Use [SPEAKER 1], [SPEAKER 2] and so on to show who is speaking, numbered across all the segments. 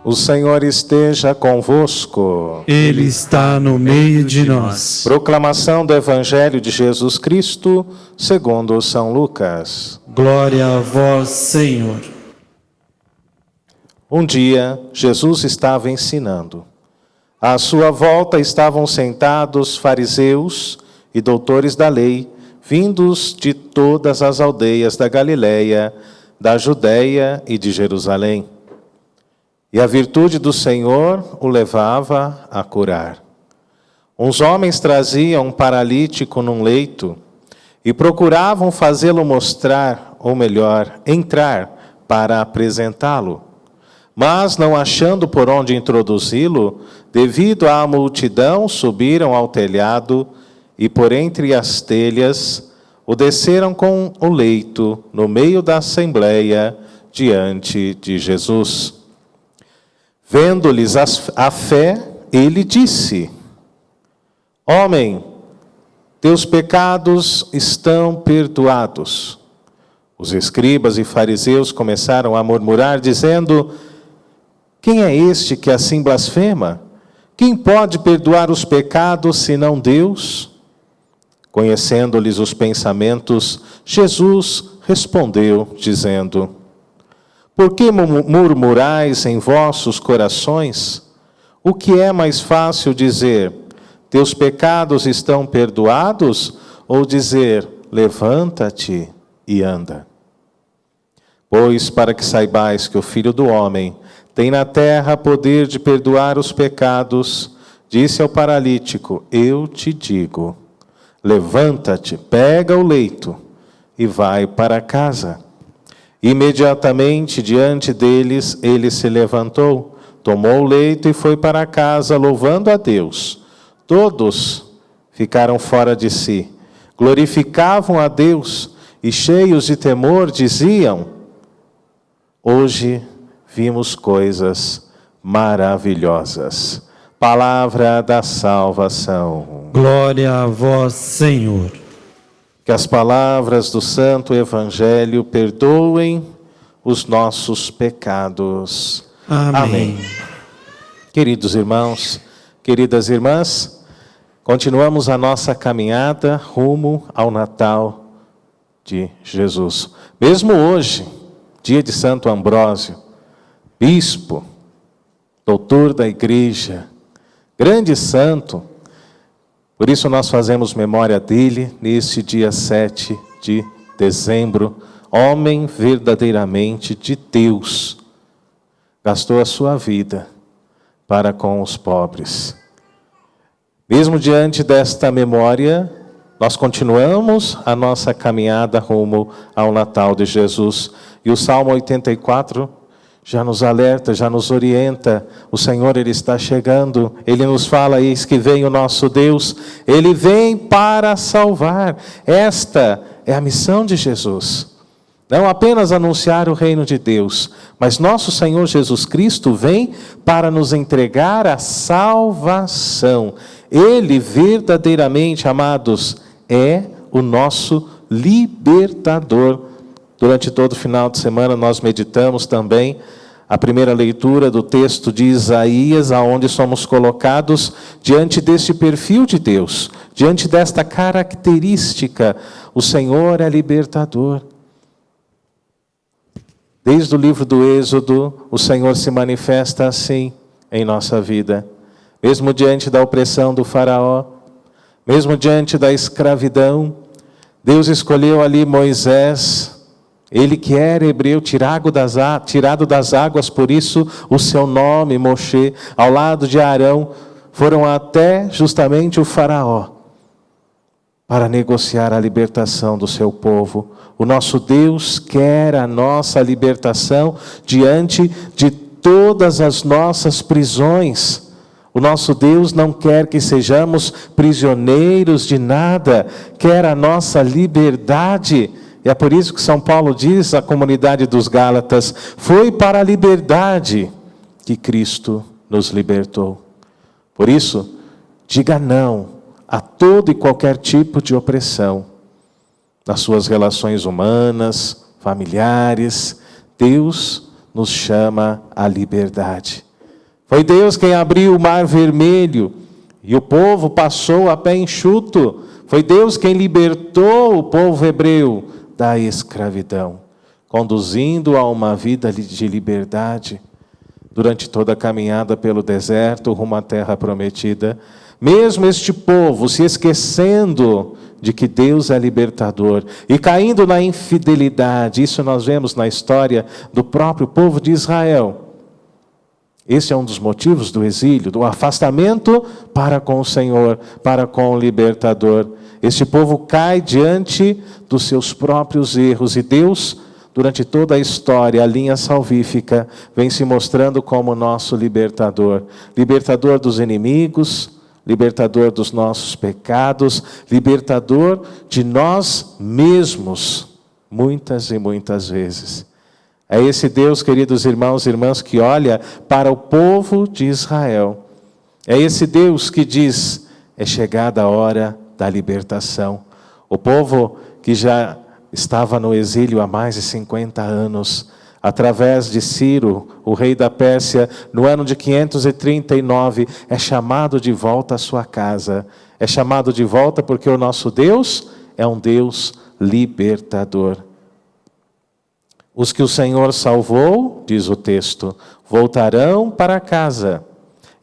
[SPEAKER 1] O Senhor esteja convosco.
[SPEAKER 2] Ele está no meio de nós.
[SPEAKER 1] Proclamação do Evangelho de Jesus Cristo, segundo São Lucas.
[SPEAKER 2] Glória a vós, Senhor.
[SPEAKER 1] Um dia, Jesus estava ensinando. À sua volta estavam sentados fariseus e doutores da lei, vindos de todas as aldeias da Galiléia, da Judéia e de Jerusalém. E a virtude do Senhor o levava a curar. Uns homens traziam um paralítico num leito e procuravam fazê-lo mostrar, ou melhor, entrar para apresentá-lo. Mas, não achando por onde introduzi-lo, devido à multidão, subiram ao telhado e, por entre as telhas, o desceram com o leito no meio da assembleia, diante de Jesus. Vendo-lhes a fé, ele disse: Homem, teus pecados estão perdoados. Os escribas e fariseus começaram a murmurar, dizendo: Quem é este que assim blasfema? Quem pode perdoar os pecados, senão Deus? Conhecendo-lhes os pensamentos, Jesus respondeu, dizendo: Por que murmurais em vossos corações? O que é mais fácil dizer: Teus pecados estão perdoados? Ou dizer: Levanta-te e anda? Pois para que saibais que o Filho do Homem tem na terra poder de perdoar os pecados, disse ao paralítico: Eu te digo, levanta-te, pega o leito e vai para casa. Imediatamente diante deles, ele se levantou, tomou o leito e foi para casa, louvando a Deus. Todos ficaram fora de si, glorificavam a Deus e, cheios de temor, diziam: Hoje vimos coisas maravilhosas. Palavra da salvação.
[SPEAKER 2] Glória a vós, Senhor.
[SPEAKER 1] Que as palavras do Santo Evangelho perdoem os nossos pecados.
[SPEAKER 2] Amém.
[SPEAKER 1] Queridos irmãos, queridas irmãs, continuamos a nossa caminhada rumo ao Natal de Jesus. Mesmo hoje, dia de Santo Ambrósio, bispo, doutor da Igreja, grande santo, por isso nós fazemos memória dele neste dia 7 de dezembro, homem verdadeiramente de Deus, gastou a sua vida para com os pobres. Mesmo diante desta memória, nós continuamos a nossa caminhada rumo ao Natal de Jesus. E o Salmo 84 já nos alerta, já nos orienta. O Senhor, Ele está chegando. Ele nos fala: eis que vem o nosso Deus. Ele vem para salvar. Esta é a missão de Jesus. Não apenas anunciar o reino de Deus, mas nosso Senhor Jesus Cristo vem para nos entregar a salvação. Ele verdadeiramente, amados, é o nosso libertador. Durante todo o final de semana nós meditamos também a primeira leitura do texto de Isaías, aonde somos colocados diante deste perfil de Deus, diante desta característica: o Senhor é libertador. Desde o livro do Êxodo, o Senhor se manifesta assim em nossa vida. Mesmo diante da opressão do faraó, mesmo diante da escravidão, Deus escolheu ali Moisés. Ele que era hebreu, tirado das águas, por isso o seu nome, Moshe, ao lado de Arão, foram até justamente o faraó, para negociar a libertação do seu povo. O nosso Deus quer a nossa libertação diante de todas as nossas prisões. O nosso Deus não quer que sejamos prisioneiros de nada, quer a nossa liberdade. E é por isso que São Paulo diz à comunidade dos Gálatas: foi para a liberdade que Cristo nos libertou. Por isso, diga não a todo e qualquer tipo de opressão. Nas suas relações humanas, familiares, Deus nos chama à liberdade. Foi Deus quem abriu o mar vermelho e o povo passou a pé enxuto. Foi Deus quem libertou o povo hebreu da escravidão, conduzindo a uma vida de liberdade durante toda a caminhada pelo deserto rumo à terra prometida. Mesmo este povo se esquecendo de que Deus é libertador e caindo na infidelidade, isso nós vemos na história do próprio povo de Israel. Esse é um dos motivos do exílio, do afastamento para com o Senhor, para com o libertador. Este povo cai diante dos seus próprios erros e Deus, durante toda a história, a linha salvífica, vem se mostrando como nosso libertador. Libertador dos inimigos, libertador dos nossos pecados, libertador de nós mesmos, muitas e muitas vezes. É esse Deus, queridos irmãos e irmãs, que olha para o povo de Israel. É esse Deus que diz, é chegada a hora da libertação. O povo que já estava no exílio há mais de 50 anos, através de Ciro, o rei da Pérsia, no ano de 539, é chamado de volta à sua casa. É chamado de volta porque o nosso Deus é um Deus libertador. Os que o Senhor salvou, diz o texto, voltarão para casa.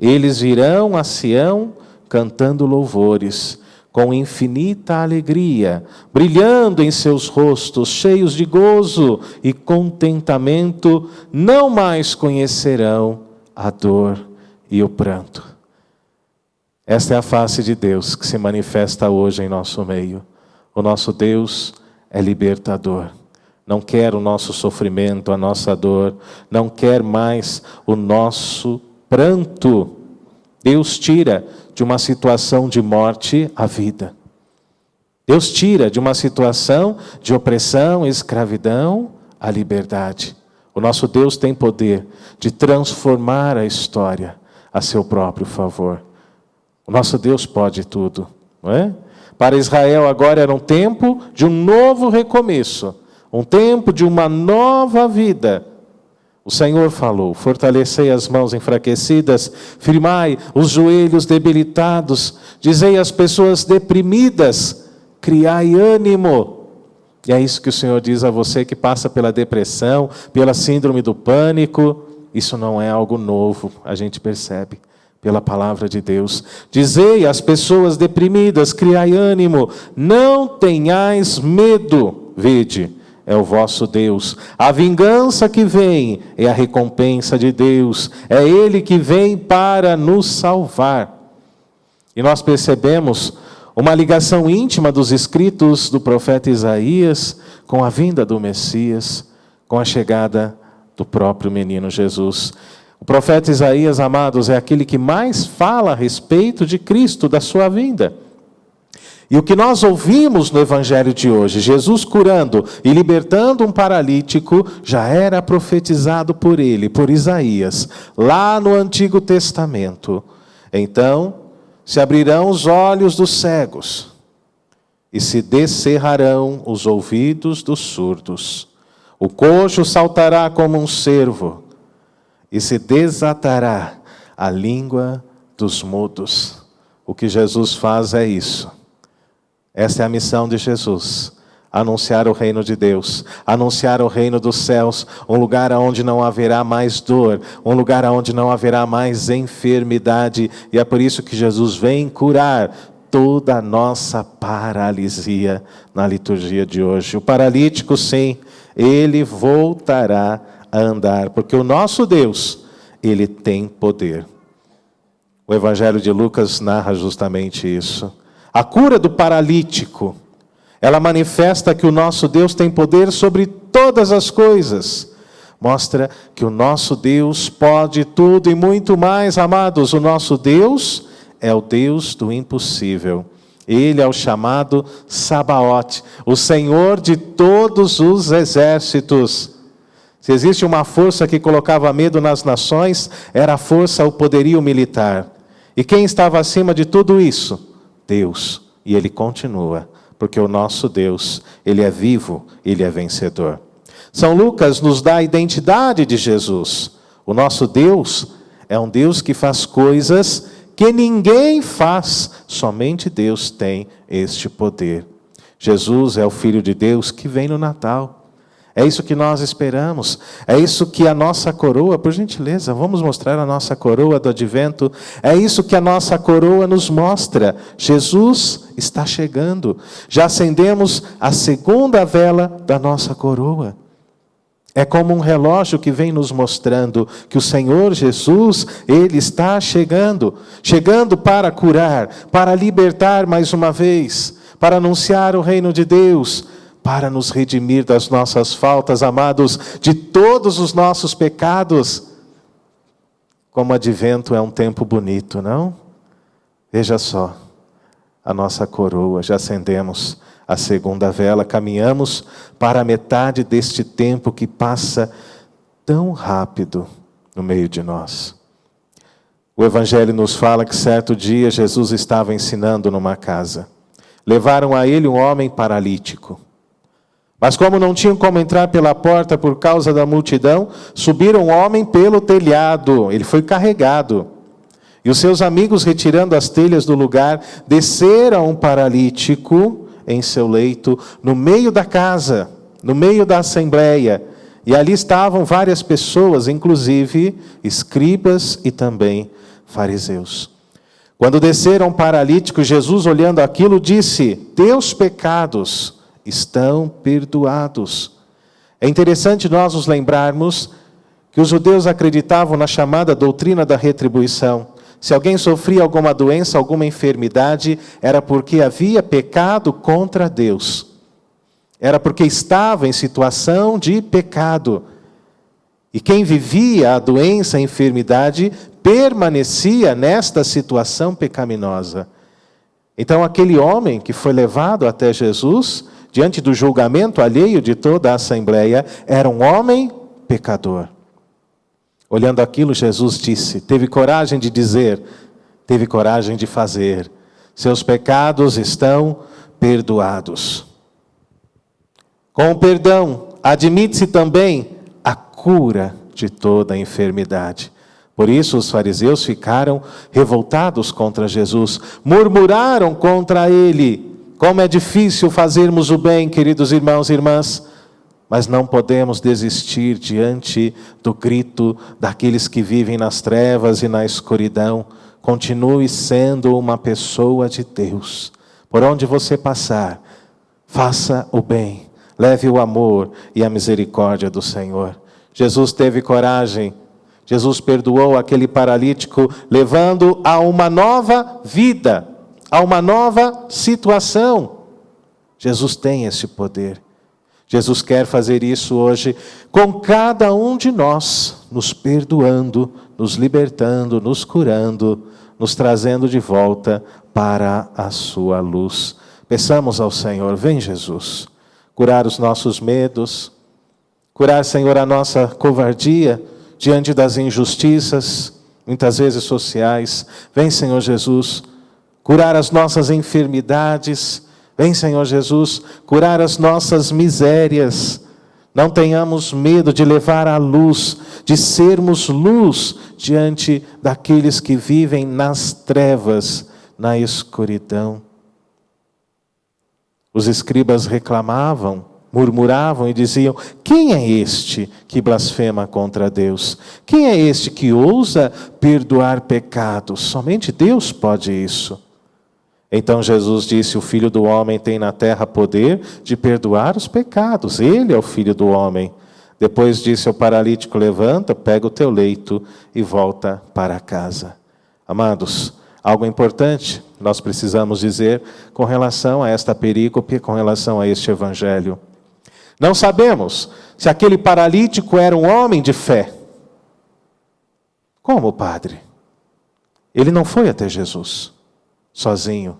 [SPEAKER 1] Eles virão a Sião cantando louvores, com infinita alegria, brilhando em seus rostos, cheios de gozo e contentamento, não mais conhecerão a dor e o pranto. Esta é a face de Deus que se manifesta hoje em nosso meio. O nosso Deus é libertador. Não quer o nosso sofrimento, a nossa dor, não quer mais o nosso pranto. Deus tira de uma situação de morte a vida. Deus tira de uma situação de opressão e escravidão a liberdade. O nosso Deus tem poder de transformar a história a seu próprio favor. O nosso Deus pode tudo, não é? Para Israel agora era um tempo de um novo recomeço, um tempo de uma nova vida. O Senhor falou, fortalecei as mãos enfraquecidas, firmai os joelhos debilitados, dizei às pessoas deprimidas, criai ânimo. E é isso que o Senhor diz a você que passa pela depressão, pela síndrome do pânico. Isso não é algo novo, a gente percebe pela palavra de Deus. Dizei às pessoas deprimidas, criai ânimo, não tenhais medo, vede, é o vosso Deus. A vingança que vem é a recompensa de Deus. É Ele que vem para nos salvar. E nós percebemos uma ligação íntima dos escritos do profeta Isaías com a vinda do Messias, com a chegada do próprio menino Jesus. O profeta Isaías, amados, é aquele que mais fala a respeito de Cristo, da sua vinda. E o que nós ouvimos no Evangelho de hoje, Jesus curando e libertando um paralítico, já era profetizado por ele, por Isaías, lá no Antigo Testamento. Então, se abrirão os olhos dos cegos e se descerrarão os ouvidos dos surdos. O coxo saltará como um cervo e se desatará a língua dos mudos. O que Jesus faz é isso. Essa é a missão de Jesus, anunciar o reino de Deus, anunciar o reino dos céus, um lugar onde não haverá mais dor, um lugar onde não haverá mais enfermidade, e é por isso que Jesus vem curar toda a nossa paralisia na liturgia de hoje. O paralítico, sim, ele voltará a andar, porque o nosso Deus, ele tem poder. O Evangelho de Lucas narra justamente isso. A cura do paralítico, ela manifesta que o nosso Deus tem poder sobre todas as coisas. Mostra que o nosso Deus pode tudo e muito mais, amados. O nosso Deus é o Deus do impossível. Ele é o chamado Sabaote, o Senhor de todos os exércitos. Se existe uma força que colocava medo nas nações, era a força, o poderio militar. E quem estava acima de tudo isso? Deus, e Ele continua, porque o nosso Deus, Ele é vivo, Ele é vencedor. São Lucas nos dá a identidade de Jesus. O nosso Deus É um Deus que faz coisas que ninguém faz, somente Deus tem este poder. Jesus é o Filho de Deus que vem no Natal. É isso que nós esperamos, é isso que a nossa coroa, por gentileza, vamos mostrar a nossa coroa do advento, é isso que a nossa coroa nos mostra. Jesus está chegando, já acendemos a segunda vela da nossa coroa. É como um relógio que vem nos mostrando que o Senhor Jesus, Ele está chegando, chegando para curar, para libertar mais uma vez, para anunciar o reino de Deus, para nos redimir das nossas faltas, amados, de todos os nossos pecados. Como advento é um tempo bonito, não? Veja só, a nossa coroa, já acendemos a segunda vela, caminhamos para a metade deste tempo que passa tão rápido no meio de nós. O Evangelho nos fala que certo dia Jesus estava ensinando numa casa. Levaram a ele um homem paralítico. Mas como não tinham como entrar pela porta por causa da multidão, subiram o homem pelo telhado, ele foi carregado. E os seus amigos, retirando as telhas do lugar, desceram um paralítico em seu leito, no meio da casa, no meio da assembleia. E ali estavam várias pessoas, inclusive escribas e também fariseus. Quando desceram o paralítico, Jesus, olhando aquilo, disse: teus pecados estão perdoados. É interessante nós nos lembrarmos que os judeus acreditavam na chamada doutrina da retribuição. Se alguém sofria alguma doença, alguma enfermidade, era porque havia pecado contra Deus. Era porque estava em situação de pecado. E quem vivia a doença, a enfermidade, permanecia nesta situação pecaminosa. Então aquele homem que foi levado até Jesus, diante do julgamento alheio de toda a assembleia, era um homem pecador. Olhando aquilo, Jesus disse, teve coragem de dizer, teve coragem de fazer. Seus pecados estão perdoados. Com o perdão, admite-se também a cura de toda a enfermidade. Por isso os fariseus ficaram revoltados contra Jesus, murmuraram contra ele. Como é difícil fazermos o bem, queridos irmãos e irmãs, mas não podemos desistir diante do grito daqueles que vivem nas trevas e na escuridão. Continue sendo uma pessoa de Deus. Por onde você passar, faça o bem, leve o amor e a misericórdia do Senhor. Jesus teve coragem, Jesus perdoou aquele paralítico, levando a uma nova vida, a uma nova situação. Jesus tem esse poder. Jesus quer fazer isso hoje com cada um de nós, nos perdoando, nos libertando, nos curando, nos trazendo de volta para a sua luz. Peçamos ao Senhor, vem Jesus, curar os nossos medos, curar, Senhor, a nossa covardia diante das injustiças, muitas vezes sociais. Vem, Senhor Jesus, curar as nossas enfermidades. Vem, Senhor Jesus, curar as nossas misérias. Não tenhamos medo de levar a luz, de sermos luz diante daqueles que vivem nas trevas, na escuridão. Os escribas reclamavam, murmuravam e diziam: quem é este que blasfema contra Deus? Quem é este que ousa perdoar pecados? Somente Deus pode isso. Então Jesus disse: o Filho do Homem tem na terra poder de perdoar os pecados. Ele é o Filho do Homem. Depois disse ao paralítico: levanta, pega o teu leito e volta para casa. Amados, algo importante nós precisamos dizer com relação a esta perícope, com relação a este evangelho. Não sabemos se aquele paralítico era um homem de fé. Como, padre? Ele não foi até Jesus sozinho.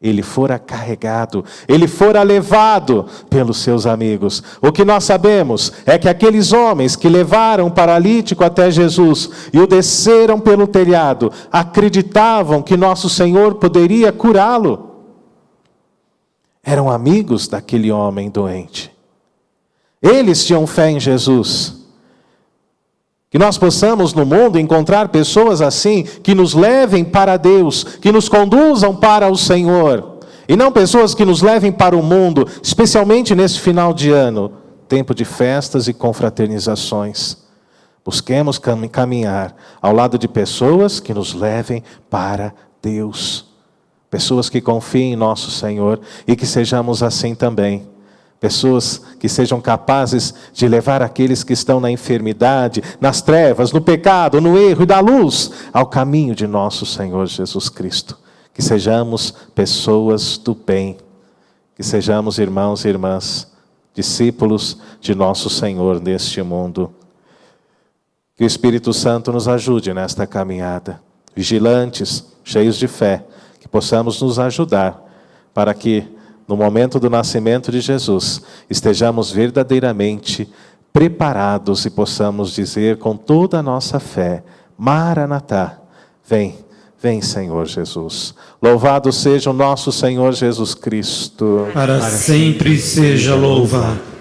[SPEAKER 1] Ele fora carregado, ele fora levado pelos seus amigos. O que nós sabemos é que aqueles homens que levaram o paralítico até Jesus e o desceram pelo telhado, acreditavam que nosso Senhor poderia curá-lo. Eram amigos daquele homem doente. Eles tinham fé em Jesus. Que nós possamos no mundo encontrar pessoas assim, que nos levem para Deus, que nos conduzam para o Senhor. E não pessoas que nos levem para o mundo, especialmente nesse final de ano, tempo de festas e confraternizações. Busquemos caminhar ao lado de pessoas que nos levem para Deus. Pessoas que confiem em nosso Senhor e que sejamos assim também. Pessoas que sejam capazes de levar aqueles que estão na enfermidade, nas trevas, no pecado, no erro e da luz, ao caminho de nosso Senhor Jesus Cristo. Que sejamos pessoas do bem. Que sejamos irmãos e irmãs, discípulos de nosso Senhor neste mundo. Que o Espírito Santo nos ajude nesta caminhada. Vigilantes, cheios de fé, que possamos nos ajudar para que no momento do nascimento de Jesus, estejamos verdadeiramente preparados e possamos dizer com toda a nossa fé: Maranatá, vem, vem Senhor Jesus. Louvado seja o nosso Senhor Jesus Cristo.
[SPEAKER 2] Para sempre seja louvado.